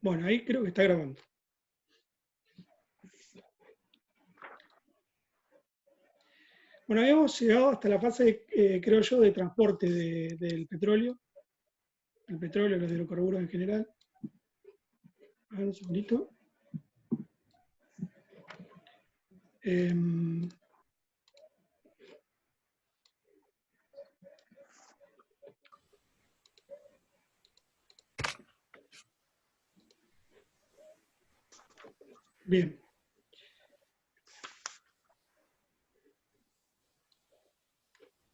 Bueno, ahí creo que está grabando. Bueno, habíamos llegado hasta la fase, creo yo, de transporte del petróleo. El petróleo, los hidrocarburos en general. A ver, un segundito. Bien.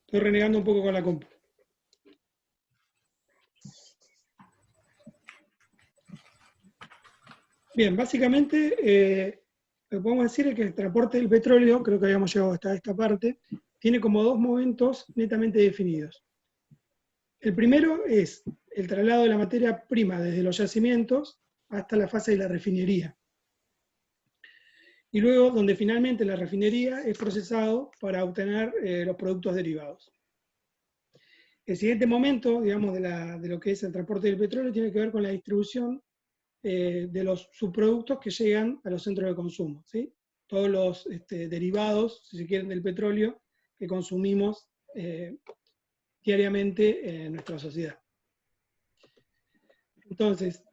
Estoy renegando un poco con la compu. Bien, básicamente lo que podemos decir es que el transporte del petróleo, creo que habíamos llegado hasta esta parte, tiene como dos momentos netamente definidos. El primero es el traslado de la materia prima desde los yacimientos hasta la fase de la refinería. Y luego donde finalmente la refinería es procesado para obtener los productos derivados. El siguiente momento, digamos, de lo que es el transporte del petróleo tiene que ver con la distribución de los subproductos que llegan a los centros de consumo, ¿sí? Todos los derivados, si se quieren, del petróleo que consumimos diariamente en nuestra sociedad. Entonces,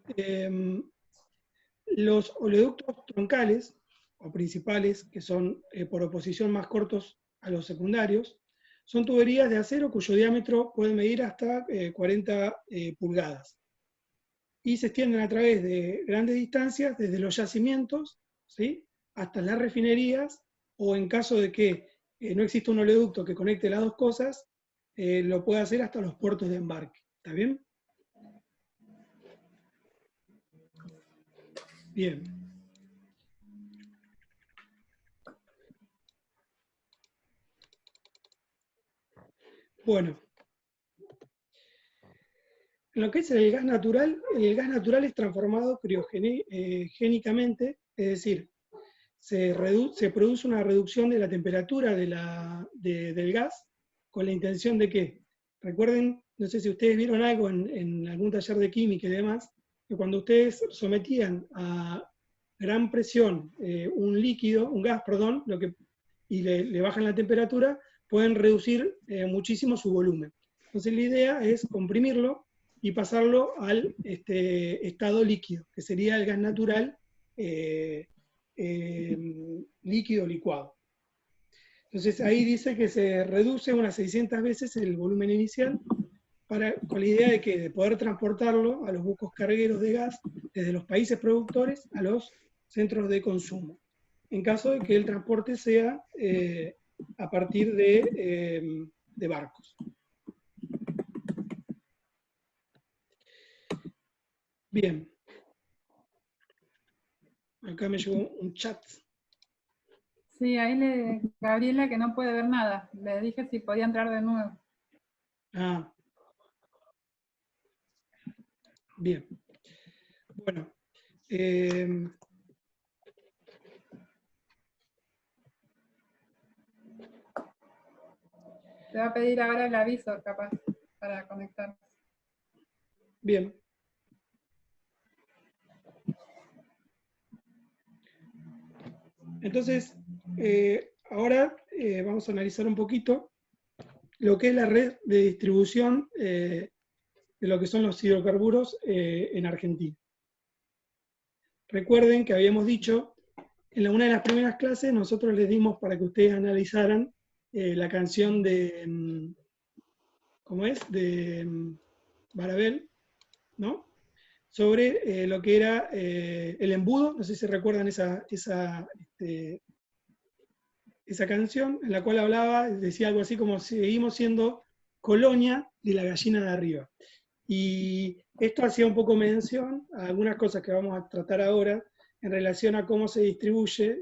los oleoductos troncales o principales, que son por oposición más cortos a los secundarios, son tuberías de acero cuyo diámetro puede medir hasta 40 pulgadas. Y se extienden a través de grandes distancias, desde los yacimientos, ¿sí?, hasta las refinerías, o en caso de que no exista un oleoducto que conecte las dos cosas, lo puede hacer hasta los puertos de embarque. ¿Está bien? Bien. Bueno. En lo que es el gas natural es transformado criogénicamente, es decir, se produce una reducción de la temperatura del gas con la intención de que, recuerden, no sé si ustedes vieron algo en algún taller de química y demás, que cuando ustedes sometían a gran presión un gas, y le bajan la temperatura, pueden reducir muchísimo su volumen. Entonces la idea es comprimirlo y pasarlo al estado líquido, que sería el gas natural líquido licuado. Entonces ahí dice que se reduce unas 600 veces el volumen inicial con la idea de poder transportarlo a los buques cargueros de gas desde los países productores a los centros de consumo, en caso de que el transporte sea a partir de barcos. Bien. Acá me llegó un chat. Sí, ahí Gabriela, que no puede ver nada. Le dije si podía entrar de nuevo. Ah. Bien. Bueno. Te va a pedir ahora el aviso, capaz, para conectarse. Bien. Entonces, ahora vamos a analizar un poquito lo que es la red de distribución de lo que son los hidrocarburos en Argentina. Recuerden que habíamos dicho, en una de las primeras clases nosotros les dimos para que ustedes analizaran la canción de, ¿cómo es?, de Barabel, ¿no?, sobre lo que era el embudo. No sé si recuerdan esa canción, en la cual decía algo así como: seguimos siendo colonia de la gallina de arriba. Y esto hacía un poco mención a algunas cosas que vamos a tratar ahora en relación a cómo se distribuye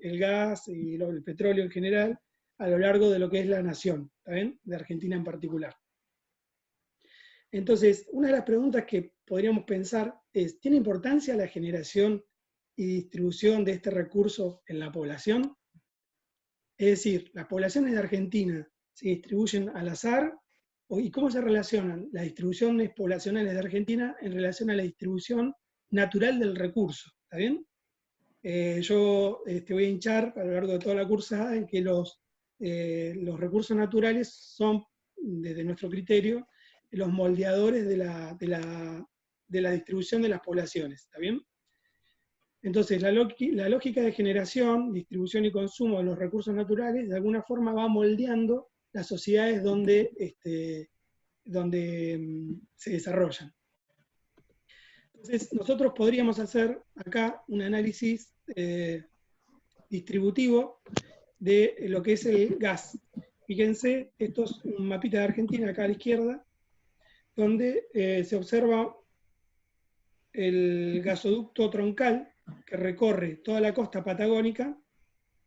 el gas y el petróleo en general a lo largo de lo que es la nación, ¿está bien?, de Argentina en particular. Entonces, una de las preguntas que podríamos pensar es: ¿tiene importancia la generación y distribución de este recurso en la población? Es decir, ¿las poblaciones de Argentina se distribuyen al azar? ¿Y cómo se relacionan las distribuciones poblacionales de Argentina en relación a la distribución natural del recurso, ¿está bien? Yo te voy a hinchar a lo largo de toda la cursada en que los recursos naturales son, desde nuestro criterio, los moldeadores de la distribución de las poblaciones, ¿está bien? Entonces, la lógica de generación, distribución y consumo de los recursos naturales, de alguna forma va moldeando las sociedades donde se desarrollan. Entonces, nosotros podríamos hacer acá un análisis distributivo de lo que es el gas. Fíjense, esto es un mapita de Argentina acá a la izquierda, donde se observa el gasoducto troncal que recorre toda la costa patagónica,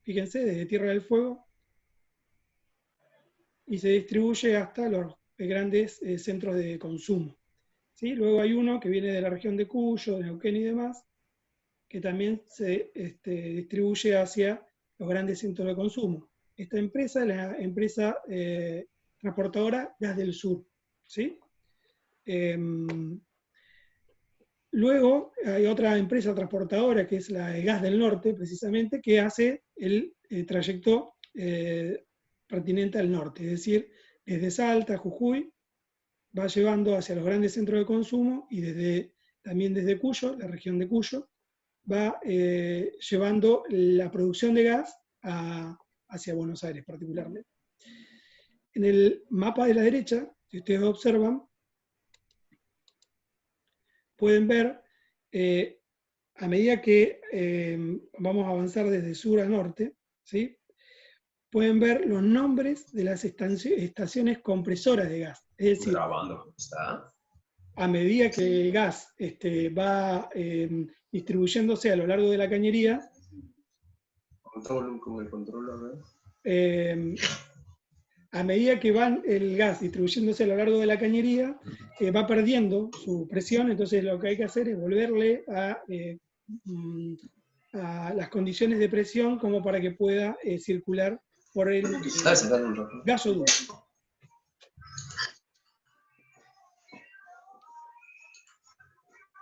fíjense, desde Tierra del Fuego, y se distribuye hasta los grandes centros de consumo. ¿Sí? Luego hay uno que viene de la región de Cuyo, de Neuquén y demás, que también se distribuye hacia los grandes centros de consumo. Esta empresa es la empresa transportadora Gas del Sur. ¿Sí? Luego hay otra empresa transportadora que es la de Gas del Norte, precisamente, que hace el trayecto pertinente al norte, es decir, desde Salta, Jujuy, va llevando hacia los grandes centros de consumo y también desde Cuyo, la región de Cuyo, va llevando la producción de gas hacia Buenos Aires particularmente. En el mapa de la derecha, si ustedes observan, pueden ver, a medida que vamos a avanzar desde sur a norte, ¿sí? Pueden ver los nombres de las estaciones compresoras de gas. Es decir, grabando, ¿está? A medida que el gas va distribuyéndose a lo largo de la cañería, a medida que va el gas distribuyéndose a lo largo de la cañería, va perdiendo su presión, entonces lo que hay que hacer es volverle a las condiciones de presión como para que pueda circular por el gasoducto.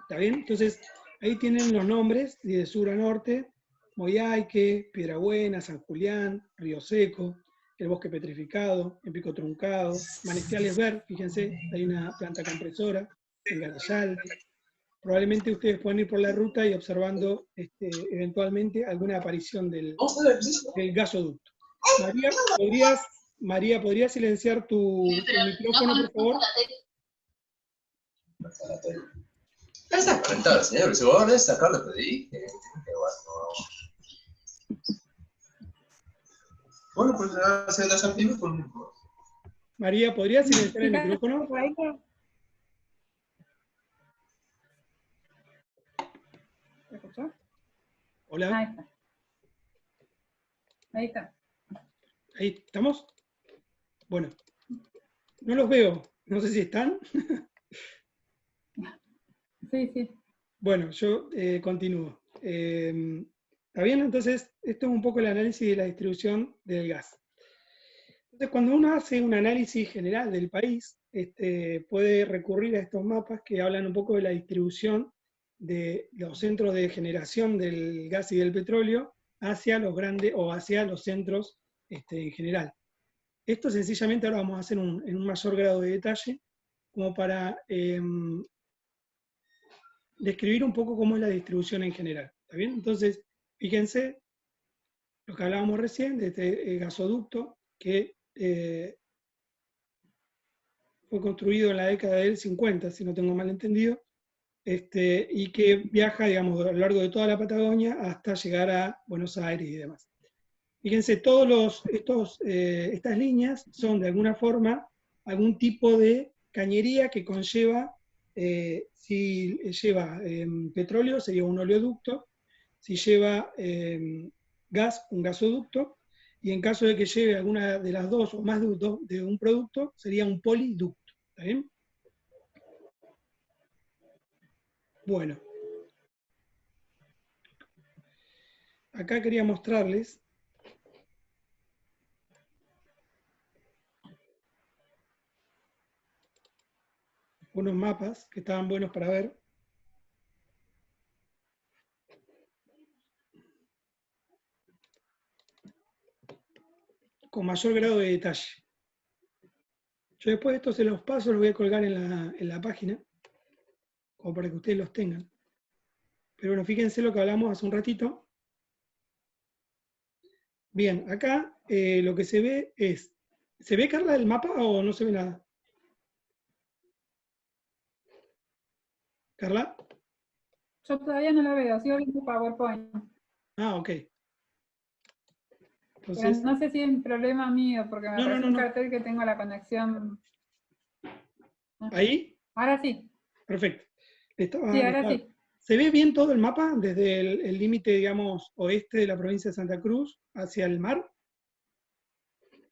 ¿Está bien? Entonces, ahí tienen los nombres de sur a norte: Moyhaique, Piedrabuena, San Julián, Río Seco, el Bosque Petrificado, el Pico Truncado, Manizales Ver, fíjense, hay una planta compresora, en Garayalde. Probablemente ustedes pueden ir por la ruta y observando eventualmente alguna aparición del gasoducto. María, ¿podrías silenciar tu micrófono, por favor? Ya está conectado, señor. Si vos venís a sacarlo, te dije. Bueno, pues hacer las actividades con... María, ¿podrías silenciar el micrófono? ¿Me escuchó? Hola. Ahí está. Ahí está. ¿Ahí estamos? Bueno, no los veo. No sé si están. Sí, sí. Bueno, yo continúo. ¿Está bien? Entonces, esto es un poco el análisis de la distribución del gas. Entonces, cuando uno hace un análisis general del país, puede recurrir a estos mapas que hablan un poco de la distribución de los centros de generación del gas y del petróleo hacia los grandes o hacia los centros en general. Esto sencillamente ahora vamos a hacer en un mayor grado de detalle, como para describir un poco cómo es la distribución en general. ¿Está bien? Entonces, fíjense lo que hablábamos recién de este gasoducto que fue construido en la década del 50, si no tengo mal entendido, y que viaja, digamos, a lo largo de toda la Patagonia hasta llegar a Buenos Aires y demás. Fíjense, estas líneas son de alguna forma algún tipo de cañería que conlleva, si lleva petróleo sería un oleoducto, si lleva gas, un gasoducto, y en caso de que lleve alguna de las dos o más de un producto, sería un poliducto. ¿Está bien? Bueno. Acá quería mostrarles unos mapas que estaban buenos para ver. con mayor grado de detalle. Yo después de esto se los paso, los voy a colgar en la página, como para que ustedes los tengan. Pero bueno, fíjense lo que hablamos hace un ratito. Bien, acá lo que se ve es, ¿se ve, Carla, el mapa o no se ve nada? ¿Carla? Yo todavía no lo veo, sigo viendo PowerPoint. Ah, ok. Pero Entonces, no sé si es un problema mío, porque me aparece un no. cartel que tengo la conexión. ¿Ahí? Ahora sí, Perfecto. sí, ahora sí. ¿Se ve bien todo el mapa desde el límite, digamos, oeste de la provincia de Santa Cruz hacia el mar?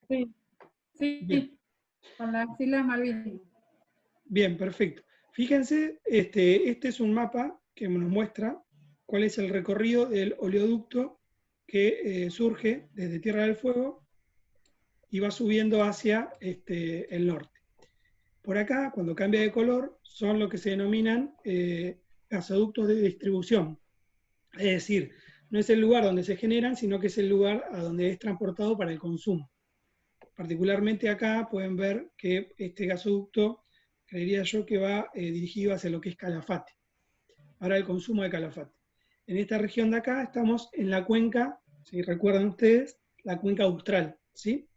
Sí, Bien. sí, con las Islas Malvinas. Bien, perfecto. Fíjense, este es un mapa que nos muestra cuál es el recorrido del oleoducto que surge desde Tierra del Fuego y va subiendo hacia el norte. Por acá, cuando cambia de color, son lo que se denominan gasoductos de distribución. Es decir, no es el lugar donde se generan, sino que es el lugar a donde es transportado para el consumo. Particularmente acá pueden ver que este gasoducto, creería yo que va dirigido hacia lo que es Calafate, para el consumo de Calafate. En esta región de acá estamos en la cuenca, si recuerdan ustedes, la cuenca austral, ¿sí?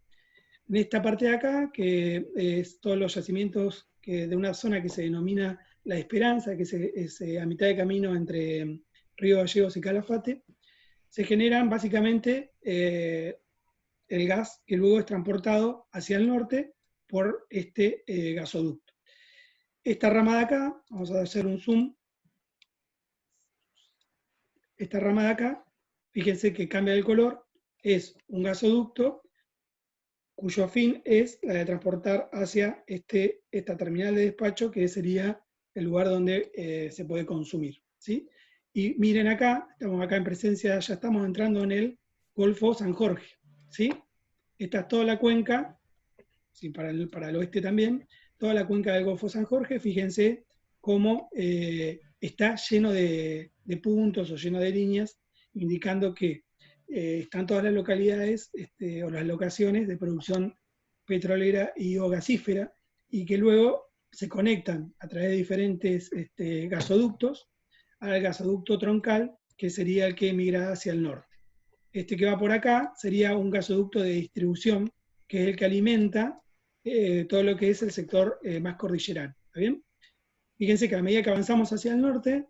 En esta parte de acá, que es todos los yacimientos de una zona que se denomina La Esperanza, que es a mitad de camino entre Río Gallegos y Calafate, se generan básicamente el gas que luego es transportado hacia el norte por este gasoducto. Esta rama de acá, vamos a hacer un zoom, esta rama de acá, fíjense que cambia el color, es un gasoducto cuyo fin es la de transportar hacia esta terminal de despacho, que sería el lugar donde se puede consumir, ¿sí? Y miren acá, estamos acá en presencia, ya estamos entrando en el Golfo San Jorge, ¿sí? Esta es toda la cuenca, ¿sí? para el oeste también, toda la cuenca del Golfo San Jorge, fíjense cómo está lleno de puntos o lleno de líneas, indicando que están todas las localidades o las locaciones de producción petrolera y o gasífera, y que luego se conectan a través de diferentes gasoductos al gasoducto troncal, que sería el que emigra hacia el norte. Este que va por acá sería un gasoducto de distribución, que es el que alimenta todo lo que es el sector más cordillerano. ¿Está bien? Fíjense que a medida que avanzamos hacia el norte,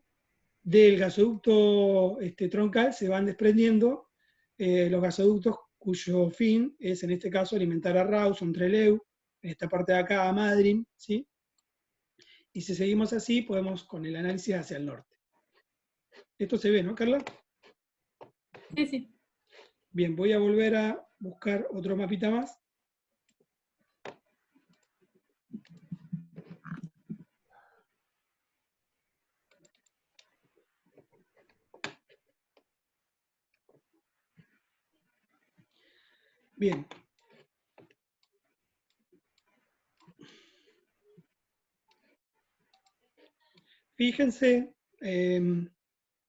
del gasoducto troncal se van desprendiendo los gasoductos cuyo fin es, en este caso, alimentar a Rawson, Trelew, en esta parte de acá a Madryn, ¿sí? Y si seguimos así, podemos con el análisis hacia el norte. Esto se ve, ¿no, Carla? Sí, sí. Bien, voy a volver a buscar otro mapita más. Bien. Fíjense,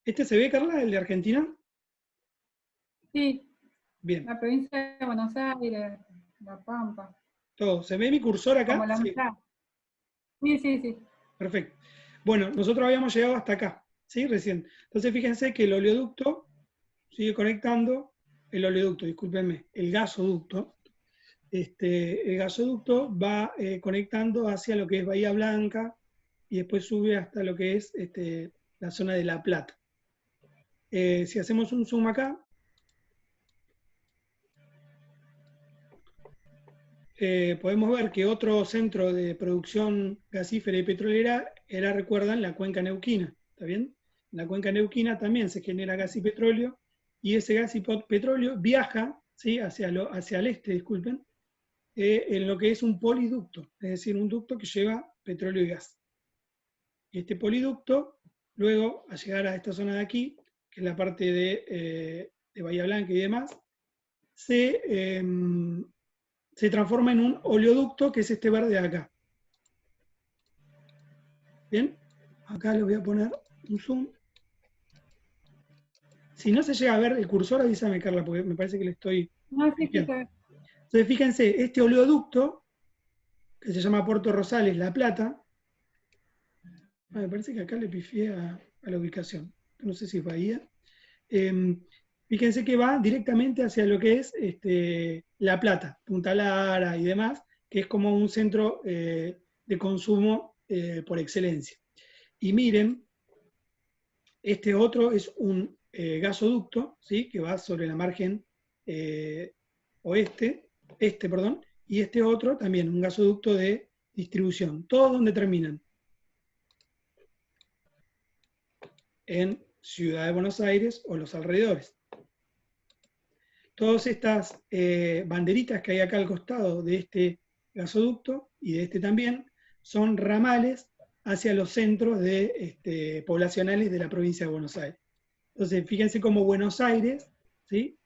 ¿este se ve, Carla, el de Argentina? Sí, Bien, la provincia de Buenos Aires, La Pampa, todo. ¿Se ve mi cursor como acá? la Sí, mitad. Sí, sí, sí. perfecto. Bueno, nosotros habíamos llegado hasta acá, ¿sí? Recién. Entonces fíjense que el oleoducto sigue conectando, discúlpenme, el gasoducto. El gasoducto va conectando hacia lo que es Bahía Blanca y después sube hasta lo que es la zona de La Plata. Si hacemos un zoom acá, podemos ver que otro centro de producción gasífera y petrolera era, recuerdan, la cuenca neuquina, ¿está bien? En la cuenca neuquina también se genera gas y petróleo, y ese gas y petróleo viaja, ¿sí? hacia el este, disculpen, en lo que es un poliducto, es decir, un ducto que lleva petróleo y gas. Y este poliducto, luego, al llegar a esta zona de aquí, que es la parte de Bahía Blanca y demás, se transforma en un oleoducto, que es este verde de acá. Bien, acá le voy a poner un zoom. Si no se llega a ver el cursor, avísame, Carla, porque me parece que le estoy... No, sí, sí, Entonces, fíjense, este oleoducto, que se llama Puerto Rosales, La Plata, me parece que acá le pifié a la ubicación, no sé si es Bahía. Fíjense que va directamente hacia lo que es La Plata, Punta Lara y demás, que es como un centro de consumo por excelencia. Y miren, este otro es un gasoducto, ¿sí? Que va sobre la margen y este otro también, un gasoducto de distribución. ¿Todos dónde terminan? En Ciudad de Buenos Aires o los alrededores. Todas estas banderitas que hay acá al costado de este gasoducto y de este también son ramales hacia los centros poblacionales de la provincia de Buenos Aires. Entonces, fíjense cómo Buenos Aires, ¿sí?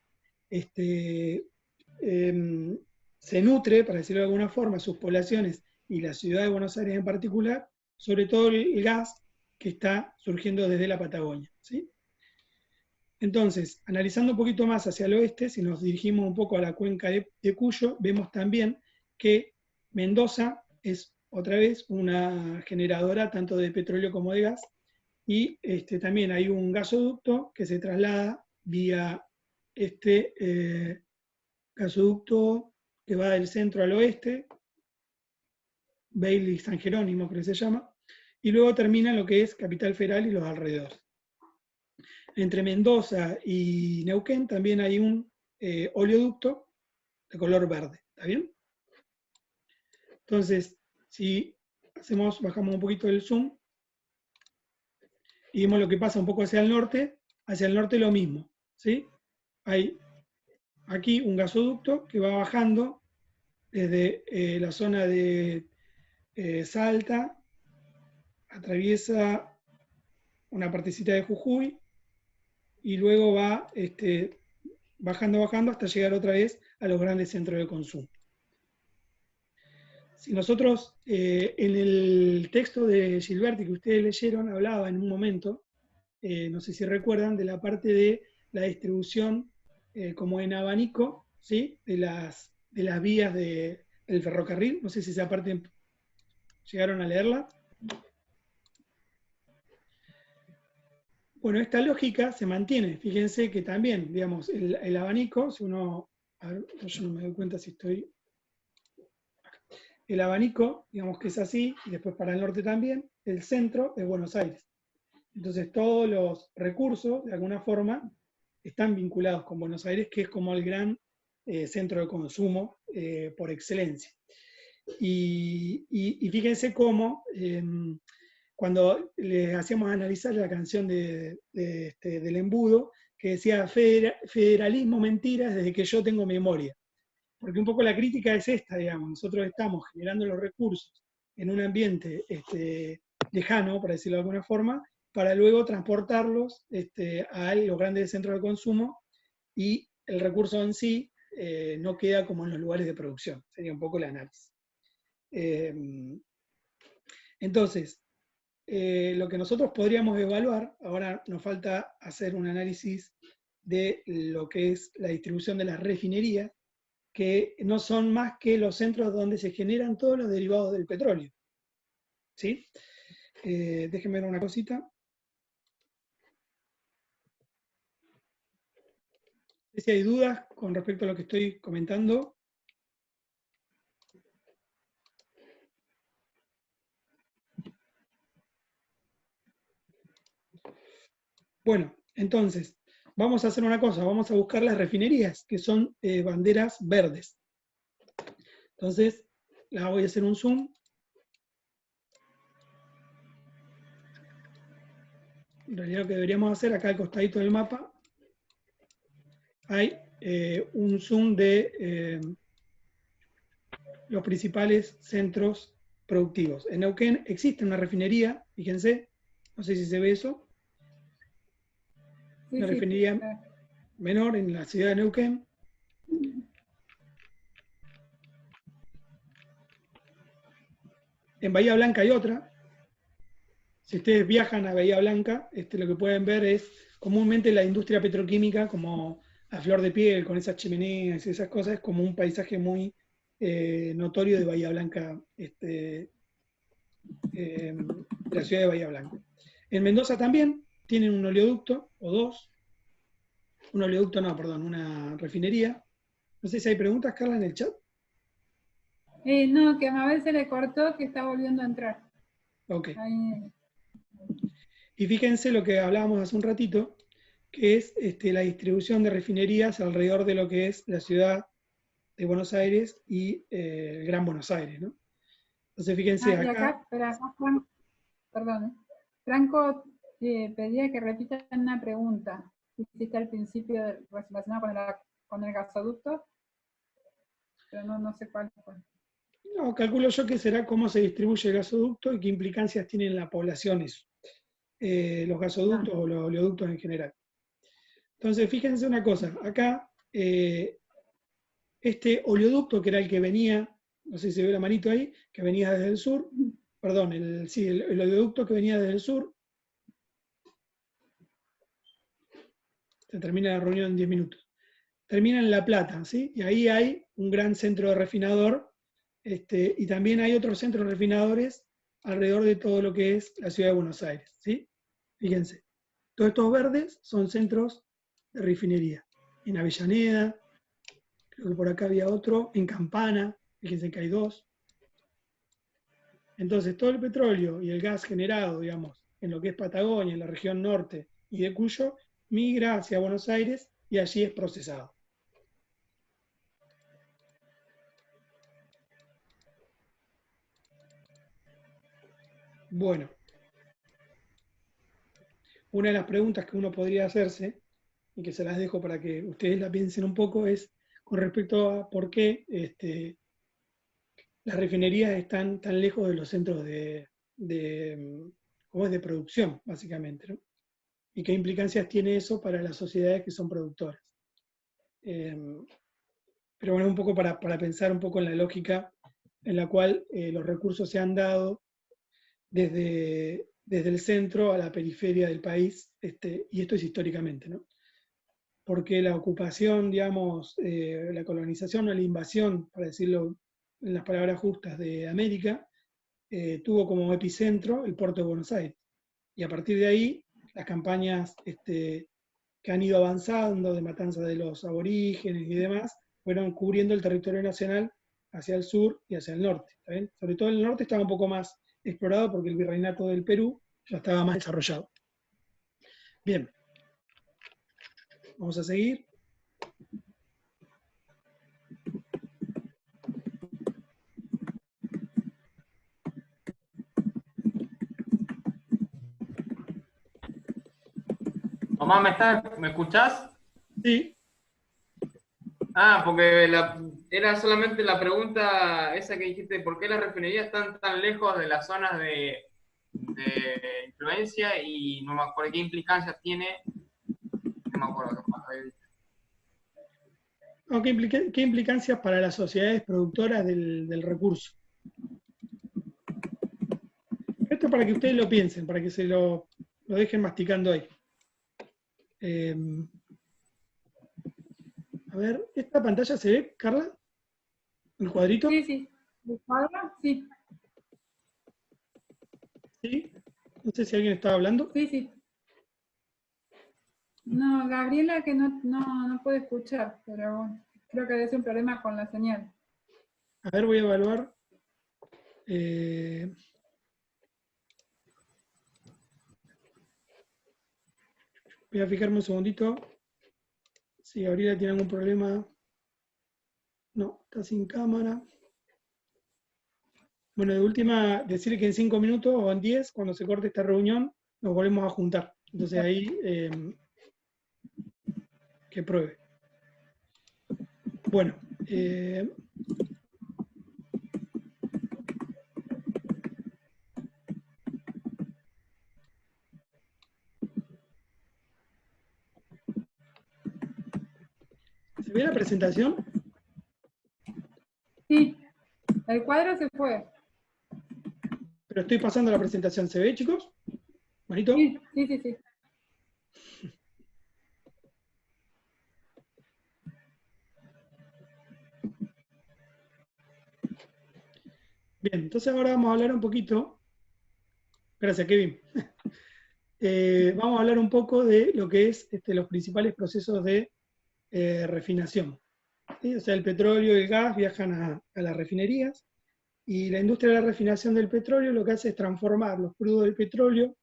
Se nutre, para decirlo de alguna forma, sus poblaciones y la ciudad de Buenos Aires en particular, sobre todo el gas que está surgiendo desde la Patagonia, ¿sí? Entonces, analizando un poquito más hacia el oeste, si nos dirigimos un poco a la cuenca de Cuyo, vemos también que Mendoza es otra vez una generadora tanto de petróleo como de gas, y también hay un gasoducto que se traslada vía gasoducto que va del centro al oeste, Bailey San Jerónimo creo que se llama, y luego termina en lo que es Capital Federal y los alrededores. Entre Mendoza y Neuquén también hay un oleoducto de color verde, ¿está bien? Entonces, si bajamos un poquito el zoom, y vemos lo que pasa un poco hacia el norte lo mismo, ¿sí? Hay aquí un gasoducto que va bajando desde la zona de Salta, atraviesa una partecita de Jujuy, y luego va bajando hasta llegar otra vez a los grandes centros de consumo. Si nosotros, en el texto de Gilberti que ustedes leyeron, hablaba en un momento, no sé si recuerdan, de la parte de la distribución como en abanico, ¿sí? de las vías del ferrocarril. No sé si esa parte llegaron a leerla. Bueno, esta lógica se mantiene. Fíjense que también, digamos, el abanico, si uno, a ver, yo no me doy cuenta si estoy acá. El abanico, digamos que es así, y después para el norte también, el centro es Buenos Aires. Entonces todos los recursos, de alguna forma, están vinculados con Buenos Aires, que es como el gran centro de consumo por excelencia. Y fíjense cómo, cuando les hacíamos analizar la canción del embudo, que decía federalismo mentiras desde que yo tengo memoria. Porque un poco la crítica es esta, digamos, nosotros estamos generando los recursos en un ambiente lejano, para decirlo de alguna forma, para luego transportarlos a los grandes centros de consumo, y el recurso en sí no queda como en los lugares de producción. Sería un poco el análisis. Entonces, lo que nosotros podríamos evaluar, ahora nos falta hacer un análisis de lo que es la distribución de las refinerías, que no son más que los centros donde se generan todos los derivados del petróleo. ¿Sí? Déjenme ver una cosita. Si hay dudas con respecto a lo que estoy comentando. Bueno, entonces, vamos a hacer una cosa, vamos a buscar las refinerías, que son banderas verdes. Entonces, la voy a hacer un zoom. En realidad lo que deberíamos hacer, acá al costadito del mapa, hay un zoom de los principales centros productivos. En Neuquén existe una refinería, fíjense, no sé si se ve eso. Una refinería menor en la ciudad de Neuquén. En Bahía Blanca hay otra. Si ustedes viajan a Bahía Blanca, lo que pueden ver es comúnmente la industria petroquímica como a flor de piel, con esas chimeneas y esas cosas, es como un paisaje muy notorio de Bahía Blanca, de la ciudad de Bahía Blanca. En Mendoza también tienen un oleoducto, o dos, un oleoducto no, perdón, una refinería. No sé si hay preguntas, Carla, en el chat. No, que a Mabel se le cortó, que está volviendo a entrar. Ok. Ahí. Y fíjense lo que hablábamos hace un ratito, que es la distribución de refinerías alrededor de lo que es la ciudad de Buenos Aires y el Gran Buenos Aires, ¿no? Entonces fíjense Y acá. acá, espera, Franco, perdón. Franco pedía que repitan una pregunta que hiciste al principio relacionada con el gasoducto, pero no sé cuál fue. No, calculo yo que será cómo se distribuye el gasoducto y qué implicancias tienen en la población eso, los gasoductos o los oleoductos en general. Entonces, fíjense una cosa, acá este oleoducto que era el que venía, no sé si se ve la manito ahí, que venía desde el sur, perdón, el oleoducto que venía desde el sur, se termina la reunión en 10 minutos, termina en La Plata, ¿sí? Y ahí hay un gran centro de refinador, y también hay otros centros refinadores alrededor de todo lo que es la ciudad de Buenos Aires, ¿sí? Fíjense, todos estos verdes son centros de refinería. En Avellaneda, creo que por acá había otro, en Campana, fíjense que hay dos. Entonces, todo el petróleo y el gas generado, digamos, en lo que es Patagonia, en la región norte y de Cuyo, migra hacia Buenos Aires y allí es procesado. Bueno, una de las preguntas que uno podría hacerse, y que se las dejo para que ustedes la piensen un poco, es con respecto a por qué las refinerías están tan lejos de los centros ¿cómo es? De producción, básicamente, ¿no? Y qué implicancias tiene eso para las sociedades que son productoras. Pero bueno, un poco para pensar un poco en la lógica en la cual los recursos se han dado desde el centro a la periferia del país, y esto es históricamente, ¿no? Porque la ocupación, digamos, la colonización o la invasión, para decirlo en las palabras justas, de América, tuvo como epicentro el puerto de Buenos Aires. Y a partir de ahí, las campañas que han ido avanzando de matanza de los aborígenes y demás, fueron cubriendo el territorio nacional hacia el sur y hacia el norte. ¿Está bien? Sobre todo el norte estaba un poco más explorado porque el virreinato del Perú ya estaba más desarrollado. Bien, vamos a seguir. Tomás, ¿me escuchás? Sí. Ah, porque era solamente la pregunta esa que dijiste, ¿por qué las refinerías están tan lejos de las zonas de influencia? Y no me acuerdo qué implicancias tiene. No me acuerdo qué más había dicho. No, ¿qué implicancias para las sociedades productoras del recurso? Esto es para que ustedes lo piensen, para que se lo dejen masticando ahí. A ver, ¿esta pantalla se ve, Carla? ¿El cuadrito? Sí, sí. ¿El cuadro? Sí. ¿Sí? No sé si alguien estaba hablando. Sí, sí. No, Gabriela que no puede escuchar, pero bueno, creo que debe ser un problema con la señal. A ver, voy a evaluar. Voy a fijarme un segundito. Si Gabriela tiene algún problema. No, está sin cámara. Bueno, de última, decirle que en 5 minutos o en 10, cuando se corte esta reunión, nos volvemos a juntar. Entonces ahí, que pruebe. Bueno, ¿se ve la presentación? Sí, el cuadro se fue. Pero estoy pasando la presentación. ¿Se ve, chicos? ¿Manito? Sí, sí, sí, sí. Bien, entonces ahora vamos a hablar un poquito, gracias Kevin, vamos a hablar un poco de lo que es los principales procesos de refinación. ¿Sí? O sea, el petróleo y el gas viajan a las refinerías y la industria de la refinación del petróleo lo que hace es transformar los crudos del petróleo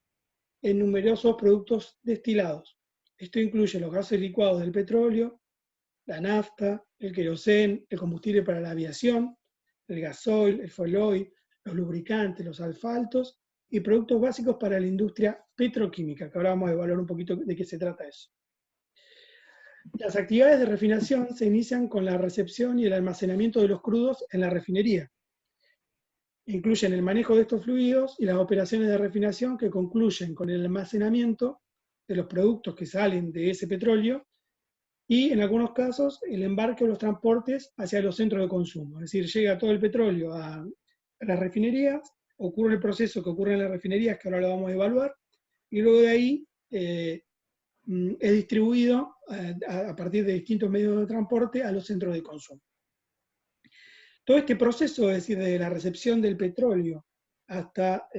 en numerosos productos destilados. Esto incluye los gases licuados del petróleo, la nafta, el querosén, el combustible para la aviación, el gasoil, el fuel oil, los lubricantes, los asfaltos y productos básicos para la industria petroquímica, que ahora vamos a evaluar un poquito de qué se trata eso. Las actividades de refinación se inician con la recepción y el almacenamiento de los crudos en la refinería. Incluyen el manejo de estos fluidos y las operaciones de refinación que concluyen con el almacenamiento de los productos que salen de ese petróleo y, en algunos casos, el embarque o los transportes hacia los centros de consumo. Es decir, llega todo el petróleo a las refinerías, ocurre el proceso que ocurre en las refinerías, que ahora lo vamos a evaluar, y luego de ahí es distribuido a partir de distintos medios de transporte a los centros de consumo. Todo este proceso, es decir, de la recepción del petróleo hasta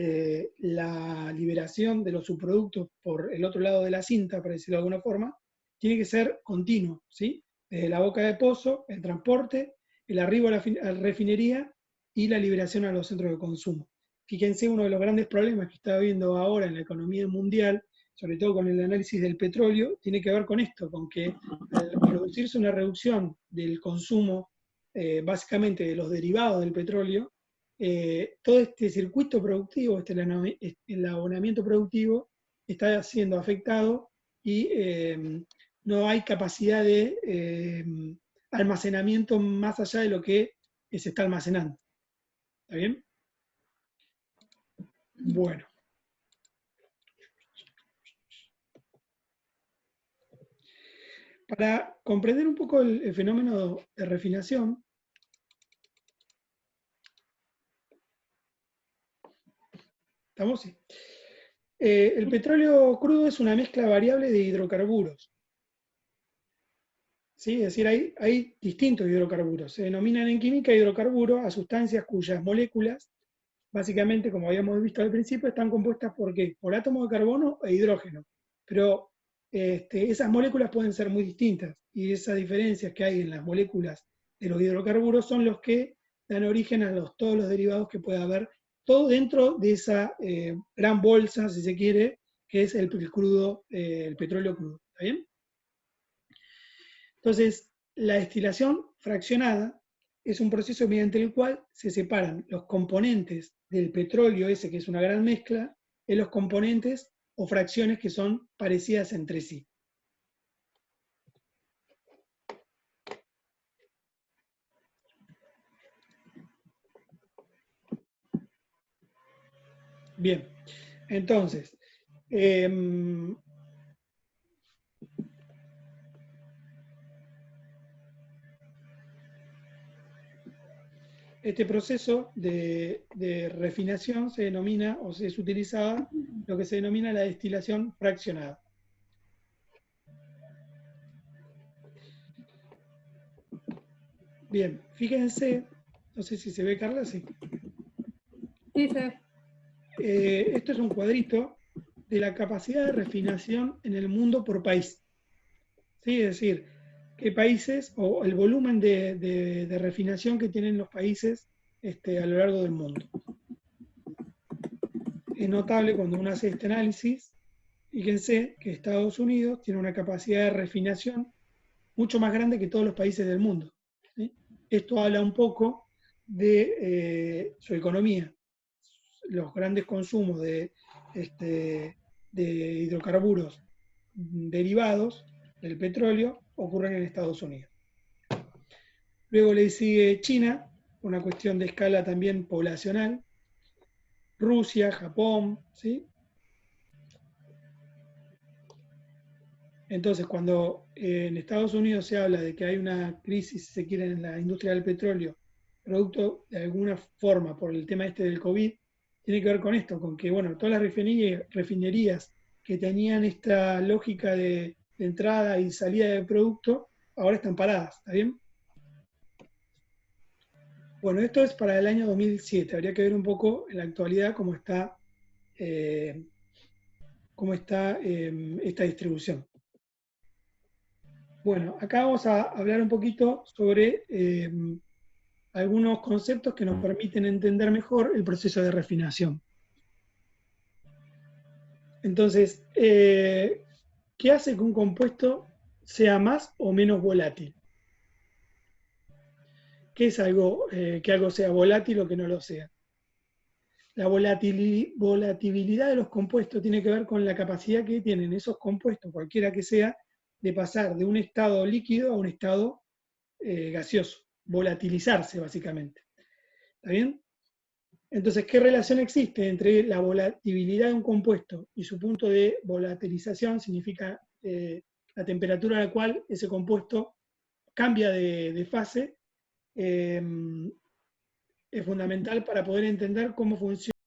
la liberación de los subproductos por el otro lado de la cinta, para decirlo de alguna forma, tiene que ser continuo, ¿sí? Desde la boca de pozo, el transporte, el arribo a la refinería y la liberación a los centros de consumo. Fíjense, uno de los grandes problemas que está habiendo ahora en la economía mundial, sobre todo con el análisis del petróleo, tiene que ver con esto, con que al producirse una reducción del consumo básicamente de los derivados del petróleo, todo este circuito productivo, el abonamiento productivo, está siendo afectado y no hay capacidad de almacenamiento más allá de lo que se está almacenando. ¿Está bien? Bueno. Para comprender un poco el fenómeno de refinación, ¿estamos? Sí. El petróleo crudo es una mezcla variable de hidrocarburos. ¿Sí? Es decir, hay distintos hidrocarburos. Se denominan en química hidrocarburos a sustancias cuyas moléculas, básicamente, como habíamos visto al principio, están compuestas por ¿qué? Por átomos de carbono e hidrógeno. Pero esas moléculas pueden ser muy distintas y esas diferencias que hay en las moléculas de los hidrocarburos son los que dan origen a todos los derivados que puede haber, todo dentro de esa gran bolsa, si se quiere, que es el crudo, el petróleo crudo. ¿Está bien? Entonces, la destilación fraccionada es un proceso mediante el cual se separan los componentes del petróleo ese, que es una gran mezcla, en los componentes o fracciones que son parecidas entre sí. Bien, entonces, este proceso de refinación se denomina, o se es utilizada, lo que se denomina la destilación fraccionada. Bien, fíjense, no sé si se ve, Carla, sí. Sí, se ve. Esto es un cuadrito de la capacidad de refinación en el mundo por país. ¿Sí? Es decir, qué países, o el volumen de refinación que tienen los países a lo largo del mundo. Es notable cuando uno hace este análisis, fíjense que Estados Unidos tiene una capacidad de refinación mucho más grande que todos los países del mundo. ¿Sí? Esto habla un poco de su economía. Los grandes consumos de hidrocarburos derivados del petróleo ocurren en Estados Unidos. Luego le sigue China, una cuestión de escala también poblacional, Rusia, Japón, ¿sí? Entonces, cuando en Estados Unidos se habla de que hay una crisis, si se quiere, en la industria del petróleo, producto de alguna forma por el tema del COVID, tiene que ver con esto, con que, bueno, todas las refinerías que tenían esta lógica de entrada y salida de producto, ahora están paradas, ¿está bien? Bueno, esto es para el año 2007. Habría que ver un poco en la actualidad cómo está esta distribución. Bueno, acá vamos a hablar un poquito sobre algunos conceptos que nos permiten entender mejor el proceso de refinación. Entonces, ¿qué hace que un compuesto sea más o menos volátil? ¿Qué es que algo sea volátil o que no lo sea? La volatilidad de los compuestos tiene que ver con la capacidad que tienen esos compuestos, cualquiera que sea, de pasar de un estado líquido a un estado gaseoso, volatilizarse básicamente. ¿Está bien? Entonces, ¿qué relación existe entre la volatilidad de un compuesto y su punto de volatilización? Significa la temperatura a la cual ese compuesto cambia de fase. Es fundamental para poder entender cómo funciona